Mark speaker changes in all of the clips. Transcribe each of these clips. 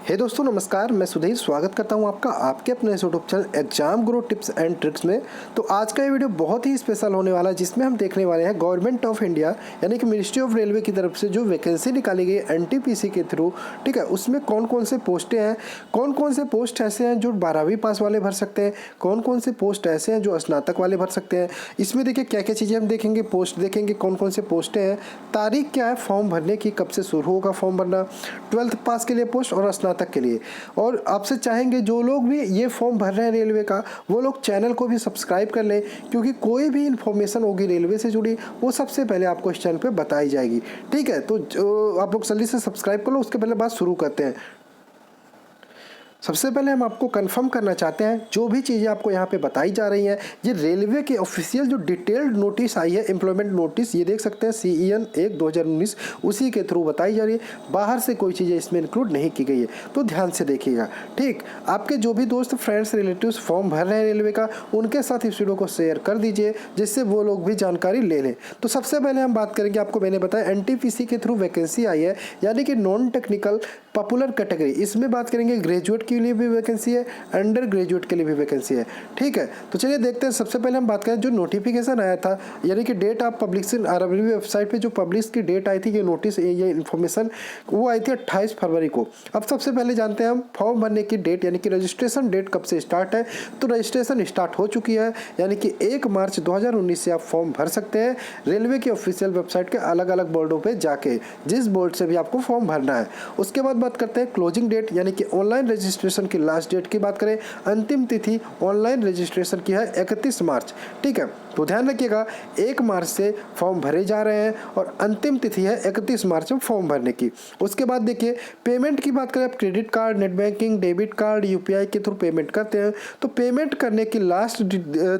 Speaker 1: हे दोस्तों नमस्कार, मैं सुधीर स्वागत करता हूं आपका आपके अपने YouTube channel exam grow tips and tricks में। तो आज का ये वीडियो बहुत ही स्पेशल होने वाला है, जिसमें हम देखने वाले हैं गवर्नमेंट ऑफ इंडिया यानी कि मिनिस्ट्री ऑफ रेलवे की तरफ से जो वैकेंसी निकाली गई एनटीपीसी के थ्रू, ठीक है, उसमें कौन कौन से पोस्टें हैं, कौन कौन से पोस्ट ऐसे हैं जो 12वीं पास वाले भर सकते हैं, कौन कौन से पोस्ट ऐसे हैं जो स्नातक वाले भर सकते हैं। इसमें देखिए क्या क्या चीज़ें हम देखेंगे, पोस्ट देखेंगे, कौन कौन से पोस्टें हैं, तारीख क्या है फॉर्म भरने की, कब से शुरू होगा फॉर्म भरना, 12th पास के लिए पोस्ट और स्नातक के लिए। और आपसे चाहेंगे जो लोग भी ये फॉर्म भर रहे हैं रेलवे का, वो लोग चैनल को भी सब्सक्राइब कर लें, क्योंकि कोई भी इन्फॉर्मेशन होगी रेलवे से जुड़ी वो सबसे पहले आपको इस चैनल पे बताई जाएगी। ठीक है, तो आप लोग जल्दी से सब्सक्राइब कर लो। उसके पहले बात शुरू करते हैं। सबसे पहले हम आपको कंफर्म करना चाहते हैं जो भी चीज़ें आपको यहाँ पे बताई जा रही हैं, ये रेलवे के ऑफिशियल जो डिटेल्ड नोटिस आई है, एम्प्लॉयमेंट नोटिस, ये देख सकते हैं CEN 1/2019, उसी के थ्रू बताई जा रही है। बाहर से कोई चीज़ें इसमें इंक्लूड नहीं की गई है, तो ध्यान से देखिएगा। ठीक, आपके जो भी दोस्त, फ्रेंड्स, रिलेटिव्स फॉर्म भर रहे हैं रेलवे का, उनके साथ इस वीडियो को शेयर कर दीजिए, जिससे वो लोग भी जानकारी ले लें। तो सबसे पहले हम बात करेंगे, आपको मैंने बताया एनटीपीसी के थ्रू वैकेंसी आई है, यानी कि नॉन टेक्निकल पॉपुलर कैटेगरी। इसमें बात करेंगे ग्रेजुएट के लिए भी वैकेंसी है, अंडर ग्रेजुएट के लिए भी वैकेंसी है। ठीक है, तो चलिए देखते हैं। सबसे पहले हम बात करें जो नोटिफिकेशन आया था, यानी कि date of publishing, railway website पे जो पब्लिश की डेट आई थी, ये नोटिस, ये इन्फॉर्मेशन, वो आई थी 28 फरवरी को। अब सबसे पहले जानते हैं हम फॉर्म भरने की डेट, यानी कि रजिस्ट्रेशन डेट कब से स्टार्ट है। तो रजिस्ट्रेशन स्टार्ट हो चुकी है, यानी कि 1 मार्च 2019 से आप फॉर्म भर सकते हैं रेलवे की ऑफिशियल वेबसाइट के अलग अलग बोर्डों पर जाके, जिस बोर्ड से भी आपको फॉर्म भरना है। उसके बाद बात करते हैं क्लोजिंग डेट, यानी कि ऑनलाइन रजिस्ट्रेशन की लास्ट डेट की बात करें, अंतिम तिथि ऑनलाइन रजिस्ट्रेशन की है 31 मार्च। ठीक है, तो ध्यान रखिएगा 1 मार्च से फॉर्म भरे जा रहे हैं और अंतिम तिथि है 31 मार्च में फॉर्म भरने की। उसके बाद देखिए पेमेंट की बात करें, आप credit card, net banking, debit card, UPI के थ्रू पेमेंट करते हैं, तो पेमेंट करने की लास्ट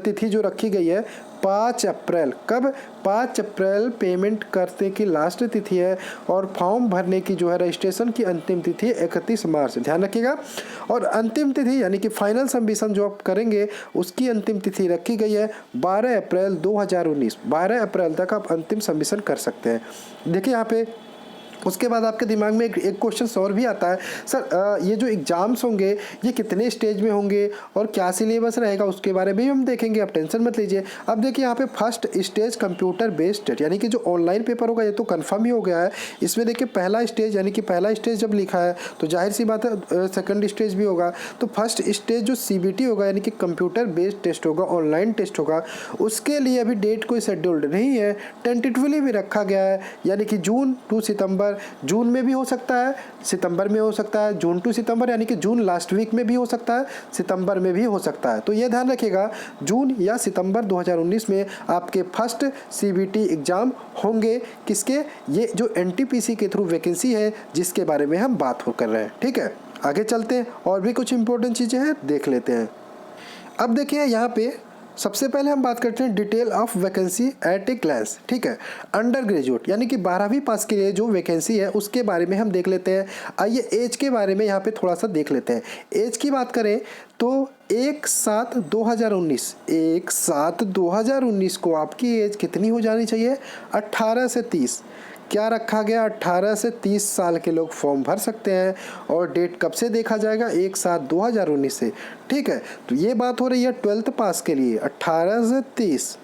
Speaker 1: तिथि जो रखी गई है 5 अप्रैल। कब? 5 अप्रैल पेमेंट करने की लास्ट तिथि है, और फॉर्म भरने की जो है रजिस्ट्रेशन की अंतिम तिथि 31 मार्च, ध्यान रखिएगा। और अंतिम तिथि यानी कि फाइनल सबमिशन जो आप करेंगे, उसकी अंतिम तिथि रखी गई है 12 अप्रैल 2019। 12 अप्रैल तक आप अंतिम सबमिशन कर सकते हैं। देखिए यहाँ पे उसके बाद आपके दिमाग में एक क्वेश्चन और भी आता है, सर ये जो एग्ज़ाम्स होंगे ये कितने स्टेज में होंगे और क्या सिलेबस रहेगा, उसके बारे में भी हम देखेंगे, आप टेंशन मत लीजिए। अब देखिए यहाँ पे फर्स्ट स्टेज कंप्यूटर बेस्ड, यानी कि जो ऑनलाइन पेपर होगा, ये तो कंफर्म ही हो गया है। इसमें देखिए पहला स्टेज, यानी कि पहला स्टेज जब लिखा है तो जाहिर सी बात है सेकंड स्टेज भी होगा। तो फर्स्ट स्टेज जो CBT होगा, यानी कि कंप्यूटर बेस्ड टेस्ट होगा, ऑनलाइन टेस्ट होगा, उसके लिए अभी डेट कोई शेड्यूल्ड नहीं है, टेंटेटिवली भी रखा गया है, यानी कि जून टू सितंबर। जून में भी हो सकता है, सितंबर में हो सकता है, जून टू सितंबर, यानी कि जून लास्ट वीक में भी हो सकता है, सितंबर में भी हो सकता है। तो ये ध्यान रखिएगा, जून या सितंबर 2019 में आपके फर्स्ट CBT एग्जाम होंगे। किसके? ये जो NTPC के थ्रू वैकेंसी है, जिसके बारे में हम बात कर रहे हैं। ठीक है, आगे चलते हैं, और भी कुछ इंपॉर्टेंट चीज़ें हैं, देख लेते हैं। अब देखिए यहाँ पे सबसे पहले हम बात करते हैं detail of vacancy at a glance. ठीक है, अंडर ग्रेजुएट यानी कि 12वीं पास के लिए जो वैकेंसी है उसके बारे में हम देख लेते हैं। आइए एज के बारे में यहाँ पे थोड़ा सा देख लेते हैं। एज की बात करें तो 1/7/2019 को आपकी एज कितनी हो जानी चाहिए? 18 से 30। क्या रखा गया? 18 से 30 साल के लोग फॉर्म भर सकते हैं, और डेट कब से देखा जाएगा? 1/7/2019 से। ठीक है, तो ये बात हो रही है 12th पास के लिए, 18 से 30।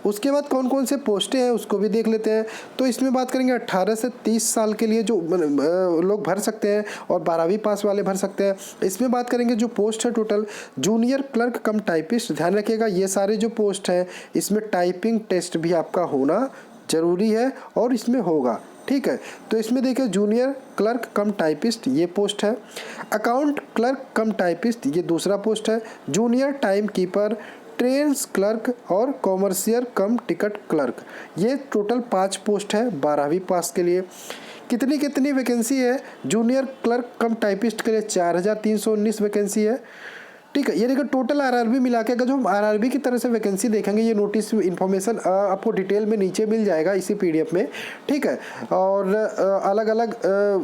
Speaker 1: उसके बाद कौन कौन से पोस्टें हैं उसको भी देख लेते हैं। तो इसमें बात करेंगे 18 से 30 साल के लिए जो लोग भर सकते हैं, और 12वीं पास वाले भर सकते हैं। इसमें बात करेंगे जो पोस्ट है टोटल, जूनियर क्लर्क कम टाइपिस्ट। ध्यान रखिएगा ये सारे जो पोस्ट हैं, इसमें टाइपिंग टेस्ट भी आपका होना जरूरी है, और इसमें होगा। ठीक है, तो इसमें देखिए जूनियर क्लर्क कम टाइपिस्ट ये पोस्ट है, अकाउंट क्लर्क कम टाइपिस्ट ये दूसरा पोस्ट है, junior time keeper, trains clerk और कॉमर्शियल कम टिकट क्लर्क, ये टोटल 5 पोस्ट है 12वीं पास के लिए। कितनी कितनी वैकेंसी है? जूनियर क्लर्क कम टाइपिस्ट के लिए 4319 वैकेंसी है। ठीक है, ये देखिए टोटल RRB मिला के, अगर जो हम RRB की तरह से वैकेंसी देखेंगे, ये नोटिस इन्फॉर्मेशन आपको डिटेल में नीचे मिल जाएगा इसी PDF में। ठीक है, और अलग अलग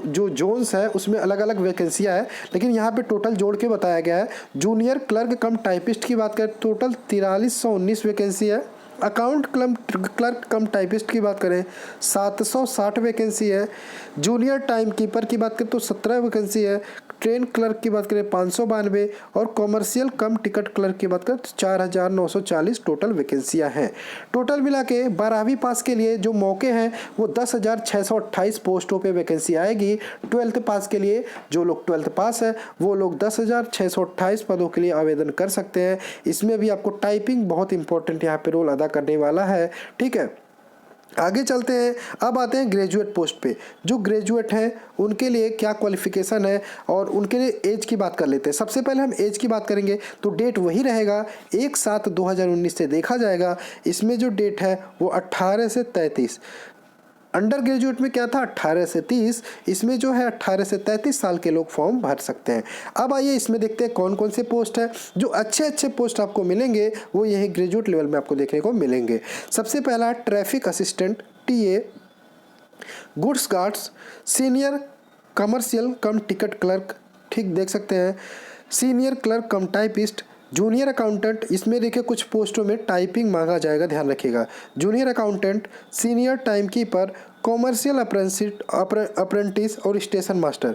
Speaker 1: जो जोन्स है उसमें अलग अलग वैकेंसियाँ है, लेकिन यहाँ पे टोटल जोड़ के बताया गया है। जूनियर क्लर्क कम टाइपिस्ट की बात करें, टोटल 4319 वैकेंसी है। अकाउंट क्लर्क कम टाइपिस्ट की बात करें 760 वैकेंसी है। जूनियर टाइम कीपर की बात करें तो 17 वैकेंसी है। ट्रेन क्लर्क की बात करें 592 और कॉमर्शियल कम टिकट क्लर्क की बात करें तो 4940 टोटल वैकेंसियां हैं। टोटल मिला के 12वीं पास के लिए जो मौके हैं वो 10,628 पोस्टों पे वैकेंसी आएगी। 12th पास के लिए जो लोग 12th पास है वो लोग 10,628 पदों के लिए आवेदन कर सकते हैं। इसमें भी आपको टाइपिंग बहुत इंपॉर्टेंट यहाँ पे रोल अदा करने वाला है। ठीक है, आगे चलते हैं। अब आते हैं ग्रेजुएट पोस्ट पे। जो ग्रेजुएट हैं उनके लिए क्या क्वालिफिकेशन है और उनके लिए एज की बात कर लेते हैं। सबसे पहले हम एज की बात करेंगे तो डेट वही रहेगा 1/7/2019 से देखा जाएगा। इसमें जो डेट है वो 18 से 33। अंडर ग्रेजुएट में क्या था 18 से 30, इसमें जो है 18 से 33 साल के लोग फॉर्म भर सकते हैं। अब आइए इसमें देखते हैं कौन कौन से पोस्ट है। जो अच्छे अच्छे पोस्ट आपको मिलेंगे वो यही ग्रेजुएट लेवल में आपको देखने को मिलेंगे। सबसे पहला traffic assistant TA, goods guards, senior commercial कम टिकट क्लर्क, ठीक देख सकते हैं, सीनियर क्लर्क कम टाइपिस्ट, जूनियर अकाउंटेंट। इसमें देखिए कुछ पोस्टों में टाइपिंग मांगा जाएगा, ध्यान रखिएगा। Junior accountant, senior time keeper, commercial apprentice और स्टेशन मास्टर।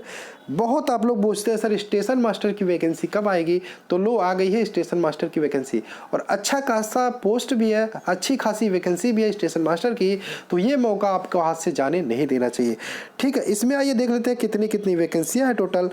Speaker 1: बहुत आप लोग पूछते हैं सर स्टेशन मास्टर की वैकेंसी कब आएगी, तो लो आ गई है स्टेशन मास्टर की वैकेंसी और अच्छा खासा पोस्ट भी है, अच्छी खासी वैकेंसी भी है स्टेशन मास्टर की। तो ये मौका आपको हाथ से जाने नहीं देना चाहिए। ठीक है, इसमें आइए देख लेते हैं कितनी कितनी वैकेंसियाँ हैं टोटल।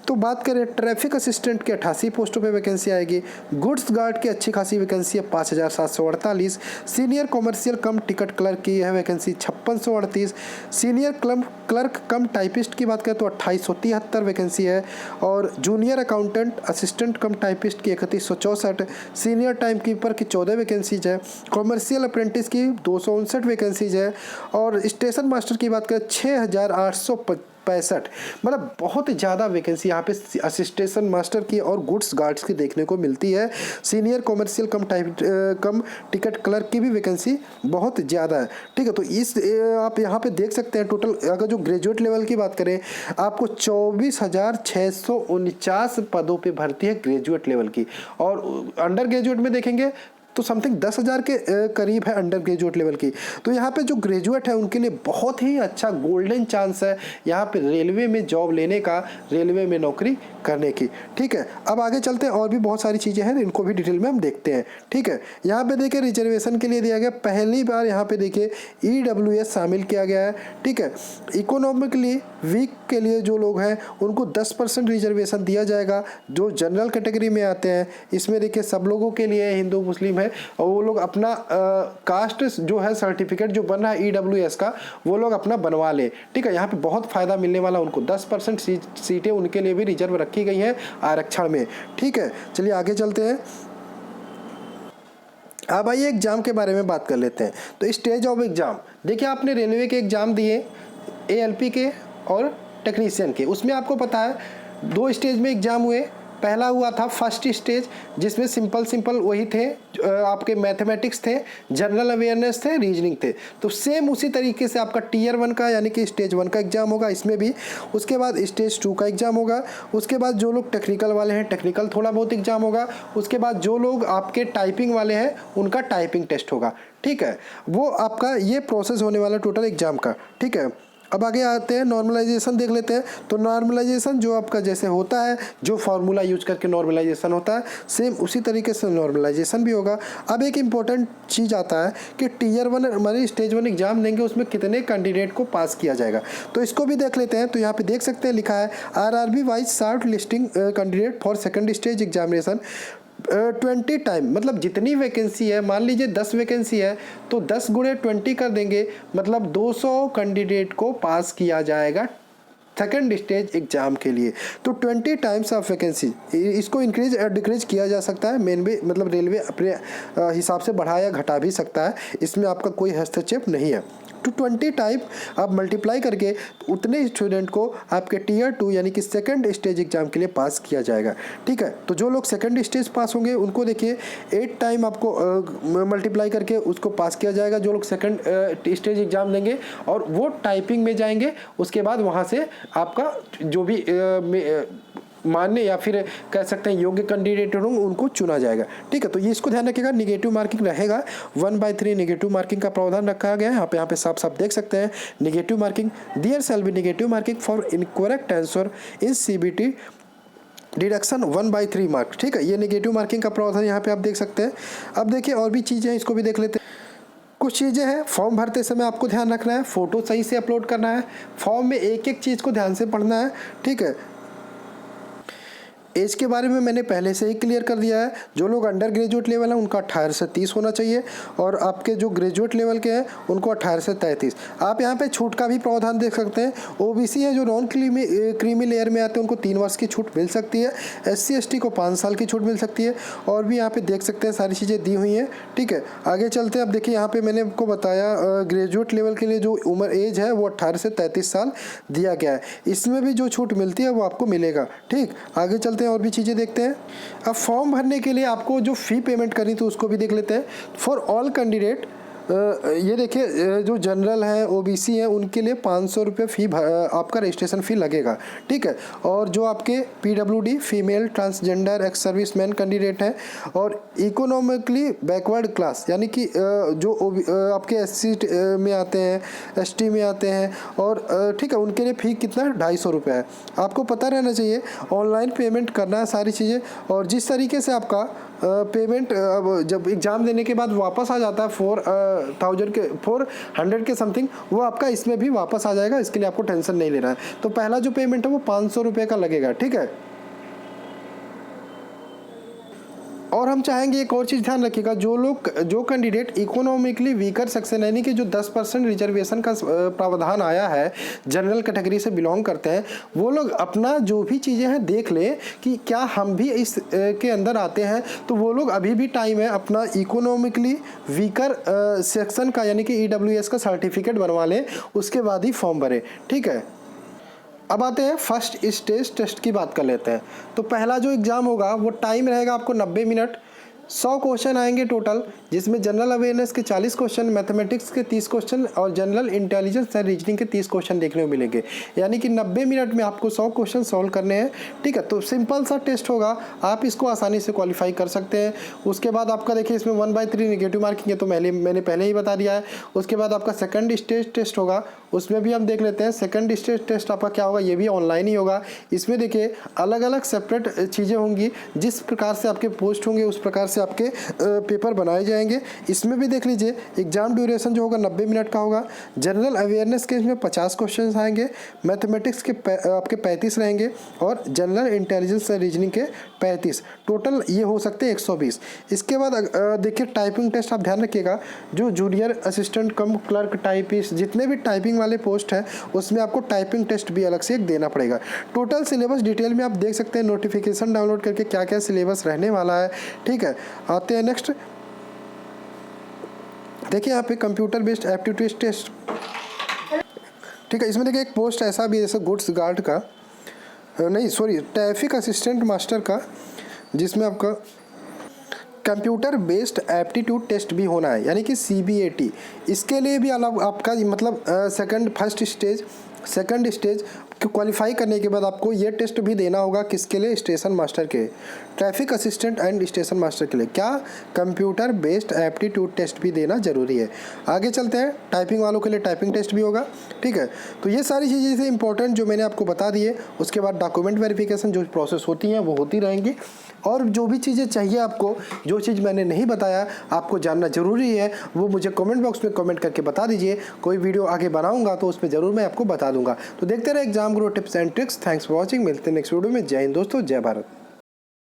Speaker 1: तो बात करें ट्रैफिक असिस्टेंट के 88 पोस्टों पे वैकेंसी आएगी। गुड्स गार्ड की अच्छी खासी वैकेंसी है 5,748। सीनियर कॉमर्शियल कम टिकट क्लर्क की है वैकेंसी 5638। सीनियर क्लर्क कम टाइपिस्ट की बात करें तो 2873 वैकेंसी है और जूनियर अकाउंटेंट असिस्टेंट कम टाइपिस्ट की 3164। सीनियर टाइम कीपर की 14 वैकेंसीज है। कॉमर्शियल अप्रेंटिस की 259 वैकेंसीज है और स्टेशन मास्टर की बात करें 6,865। मतलब बहुत ज़्यादा वैकेंसी यहाँ पे असिस्टेशन मास्टर की और गुड्स गार्ड्स की देखने को मिलती है। सीनियर कॉमर्शियल कम टिकट क्लर्क की भी वैकेंसी बहुत ज़्यादा है। ठीक है, तो इस आप यहाँ पे देख सकते हैं टोटल अगर जो ग्रेजुएट लेवल की बात करें आपको 24,649 पदों पे भर्ती है ग्रेजुएट लेवल की और अंडर ग्रेजुएट में देखेंगे तो समथिंग 10,000 के करीब है अंडर ग्रेजुएट लेवल की। तो यहाँ पे जो ग्रेजुएट है उनके लिए बहुत ही अच्छा गोल्डन चांस है यहाँ पे रेलवे में जॉब लेने का, रेलवे में नौकरी करने की। ठीक है, अब आगे चलते हैं और भी बहुत सारी चीज़ें हैं इनको भी डिटेल में हम देखते हैं। ठीक है, यहाँ पे देखिए रिजर्वेशन के लिए दिया गया, पहली बार यहाँ पे देखिए EWS शामिल किया गया है। ठीक है, इकोनॉमिकली वीक के लिए जो लोग हैं उनको 10% रिजर्वेशन दिया जाएगा जो जनरल कैटेगरी में आते हैं। इसमें देखिए सब लोगों के लिए हिंदू मुस्लिम है और वो लोग अपना कास्ट जो है सर्टिफिकेट जो बन रहा है EWS का वो लोग अपना बनवा ले। ठीक है, यहाँ पे बहुत फायदा मिलने वाला उनको 10% सीटें उनके लिए भी रिजर्व रखी गई हैं आरक्षण में। ठीक है, चलिए आगे चलते हैं। अब आइए एग्जाम के बारे में बात कर लेते हैं। तो स्टेज ऑफ एग्जाम देखिए, आपने रेलवे के एग्जाम दिए ALP के और टेक्नीशियन के, उसमें आपको पता है 2 स्टेज में एग्जाम हुए। पहला हुआ था फर्स्ट स्टेज जिसमें सिंपल वही थे आपके मैथमेटिक्स थे, जनरल अवेयरनेस थे, रीजनिंग थे। तो सेम उसी तरीके से आपका Tier 1 का यानी कि स्टेज 1 का एग्जाम होगा इसमें भी। उसके बाद स्टेज 2 का एग्जाम होगा। उसके बाद जो लोग टेक्निकल वाले हैं टेक्निकल थोड़ा बहुत एग्जाम होगा। उसके बाद जो लोग आपके टाइपिंग वाले हैं उनका टाइपिंग टेस्ट होगा। ठीक है, वो आपका ये प्रोसेस होने वाला टोटल एग्जाम का। ठीक है, अब आगे आते हैं नॉर्मलाइजेशन देख लेते हैं। तो नॉर्मलाइजेशन जो आपका जैसे होता है, जो फार्मूला यूज करके नॉर्मलाइजेशन होता है सेम उसी तरीके से नॉर्मलाइजेशन भी होगा। अब एक इम्पॉर्टेंट चीज़ आता है कि Tier 1 हमारे स्टेज 1 एग्जाम देंगे उसमें कितने कैंडिडेट को पास किया जाएगा, तो इसको भी देख लेते हैं। तो यहाँ पे देख सकते हैं लिखा है RRB wise short listing candidate for second stage examination 20 time. मतलब जितनी वैकेंसी है, मान लीजिए 10 वैकेंसी है तो 10 गुणे 20 कर देंगे, मतलब 200 कैंडिडेट को पास किया जाएगा सेकेंड स्टेज एग्जाम के लिए। तो 20 टाइम्स ऑफ वैकेंसी, इसको इंक्रीज और डिक्रीज किया जा सकता है। मेन भी मतलब रेलवे अपने हिसाब से बढ़ा या घटा भी सकता है, इसमें आपका कोई हस्तक्षेप नहीं है। तो 20 टाइप आप मल्टीप्लाई करके उतने स्टूडेंट को आपके Tier 2 यानी कि सेकंड स्टेज एग्जाम के लिए पास किया जाएगा। ठीक है, तो जो लोग सेकंड स्टेज पास होंगे उनको देखिए 8 टाइम आपको मल्टीप्लाई करके उसको पास किया जाएगा जो लोग सेकंड स्टेज एग्जाम देंगे, और वो टाइपिंग में जाएंगे। उसके बाद वहाँ से आपका जो भी मान्य या फिर कह सकते हैं योग्य कैंडिडेट होंगे उनको चुना जाएगा। ठीक है, तो ये इसको ध्यान रखिएगा, निगेटिव मार्किंग रहेगा। 1/3 निगेटिव मार्किंग का प्रावधान रखा गया है। यहाँ पे साफ साफ देख सकते हैं negative marking. There shall be negative marking for incorrect answer in CBT deduction 1/3 mark, ठीक है। ये नेगेटिव मार्किंग का प्रावधान यहाँ पे आप देख सकते हैं। अब देखिए और भी चीज़ें हैं, इसको भी देख लेते हैं। कुछ चीज़ें हैं फॉर्म भरते समय आपको ध्यान रखना है, फ़ोटो सही से अपलोड करना है, फॉर्म में एक एक चीज़ को ध्यान से पढ़ना है, ठीक है। एज के बारे में मैंने पहले से ही क्लियर कर दिया है। जो लोग अंडर ग्रेजुएट लेवल हैं उनका 18 से 30 होना चाहिए, और आपके जो ग्रेजुएट लेवल के हैं उनको 18 से 33। आप यहाँ पे छूट का भी प्रावधान देख सकते हैं। ओबीसी है जो नॉन क्रीमी लेयर में आते हैं उनको 3 वर्ष की छूट मिल सकती है। SC ST को 5 साल की छूट मिल सकती है, और भी यहाँ पे देख सकते हैं सारी चीज़ें दी हुई हैं, ठीक है। आगे चलते हैं। अब देखिए यहाँ पे मैंने आपको बताया ग्रेजुएट लेवल के लिए जो उम्र एज है वो 18 से 33 साल दिया गया है। इसमें भी जो छूट मिलती है वो आपको मिलेगा, ठीक। आगे चलते हैं और भी चीज़ें देखते हैं। अब फॉर्म भरने के लिए आपको जो फ़ी पेमेंट करनी थी उसको भी देख लेते हैं। फॉर ऑल कैंडिडेट ये देखिए जो जनरल हैं ओबीसी हैं उनके लिए 500 रुपये फ़ी आपका रजिस्ट्रेशन फ़ी लगेगा, ठीक है। और जो आपके PWD female transgender ex serviceman candidate हैं और इकोनॉमिकली बैकवर्ड क्लास यानी कि जो आपके SC में आते हैं, ST में आते हैं, और ठीक है उनके लिए फ़ी कितना 250 रुपये है। आपको पता रहना चाहिए ऑनलाइन पेमेंट करना है सारी चीज़ें, और जिस तरीके से आपका पेमेंट जब एग्ज़ाम देने के बाद वापस आ जाता है 400 के समथिंग, वो आपका इसमें भी वापस आ जाएगा। इसके लिए आपको टेंशन नहीं लेना है। तो पहला जो पेमेंट है वो 500 रुपये का लगेगा, ठीक है। और हम चाहेंगे एक और चीज़ ध्यान रखिएगा, जो कैंडिडेट इकोनॉमिकली वीकर सेक्शन यानी कि जो 10% रिजर्वेशन का प्रावधान आया है, जनरल कैटेगरी से बिलोंग करते हैं, वो लोग अपना जो भी चीज़ें हैं देख लें कि क्या हम भी इस के अंदर आते हैं। तो वो लोग अभी भी टाइम है, अपना इकोनॉमिकली वीकर सेक्शन का यानी कि EWS का सर्टिफिकेट बनवा लें, उसके बाद ही फॉर्म भरें, ठीक है। अब आते हैं फर्स्ट स्टेज टेस्ट की बात कर लेते हैं। तो पहला जो एग्ज़ाम होगा वो टाइम रहेगा आपको 90 मिनट, 100 क्वेश्चन आएंगे टोटल, जिसमें जनरल अवेयरनेस के 40 क्वेश्चन, मैथमेटिक्स के 30 क्वेश्चन और जनरल इंटेलिजेंस एंड रीजनिंग के 30 क्वेश्चन देखने को मिलेंगे। यानी कि 90 मिनट में आपको 100 क्वेश्चन सॉल्व करने हैं, ठीक है। तो सिंपल सा टेस्ट होगा, आप इसको आसानी से क्वालिफाई कर सकते हैं। उसके बाद आपका देखिए इसमें 1/3 नेगेटिव मार्किंग है, तो मैंने पहले ही बता दिया है। उसके बाद आपका सेकंड स्टेज टेस्ट होगा, उसमें भी हम देख लेते हैं। सेकंड स्टेज टेस्ट आपका क्या होगा, ये भी ऑनलाइन ही होगा। इसमें देखिए अलग अलग सेपरेट चीज़ें होंगी, जिस प्रकार से आपके पोस्ट होंगे उस प्रकार से आपके पेपर बनाए जाएंगे। इसमें भी देख लीजिए एग्जाम ड्यूरेशन जो होगा 90 मिनट का होगा। जनरल अवेयरनेस के इसमें 50 क्वेश्चन आएंगे, मैथमेटिक्स के आपके 35 रहेंगे, और जनरल इंटेलिजेंस रीजनिंग के 35। टोटल ये हो सकते हैं 120। इसके बाद देखिए टाइपिंग टेस्ट आप ध्यान रखिएगा, जो जूनियर असिस्टेंट कम क्लर्क टाइपिस्ट जितने भी टाइपिंग वाले पोस्ट है उसमें आपको टाइपिंग टेस्ट भी अलग से एक देना पड़ेगा। टोटल सिलेबस डिटेल में आप देख सकते हैं नोटिफिकेशन डाउनलोड करके क्या क्या सिलेबस रहने वाला है, ठीक है। आते हैं नेक्स्ट। देखिए यहाँ पे कंप्यूटर बेस्ड एप्टीट्यूड टेस्ट, ठीक है। इसमें देखिए एक पोस्ट ऐसा भी है जैसे गुड्स गार्ड का, नहीं सॉरी ट्रैफिक असिस्टेंट मास्टर का, जिसमें आपका कंप्यूटर बेस्ड एप्टीट्यूड टेस्ट भी होना है यानी कि CBAT। इसके लिए भी अलग आपका मतलब सेकंड स्टेज क्वालिफाई करने के बाद आपको ये टेस्ट भी देना होगा। किसके लिए, स्टेशन मास्टर के, traffic assistant and station master के लिए क्या कंप्यूटर बेस्ड एप्टीट्यूड टेस्ट भी देना जरूरी है। आगे चलते हैं, टाइपिंग वालों के लिए टाइपिंग टेस्ट भी होगा, ठीक है। तो ये सारी चीज़ें से इंपॉर्टेंट जो मैंने आपको बता दी है। उसके बाद डॉक्यूमेंट वेरिफिकेशन जो प्रोसेस होती हैं वो होती रहेंगी, और जो भी चीज़ें चाहिए आपको, जो चीज़ मैंने नहीं बताया आपको जानना जरूरी है, वो मुझे कमेंट बॉक्स में कमेंट करके बता दीजिए। कोई वीडियो आगे बनाऊंगा तो उसमें ज़रूर मैं आपको बता दूंगा। तो देखते रहे exam grow tips and tricks. Thanks for watching. मिलते हैं नेक्स्ट वीडियो में। जय हिंद दोस्तों, जय भारत।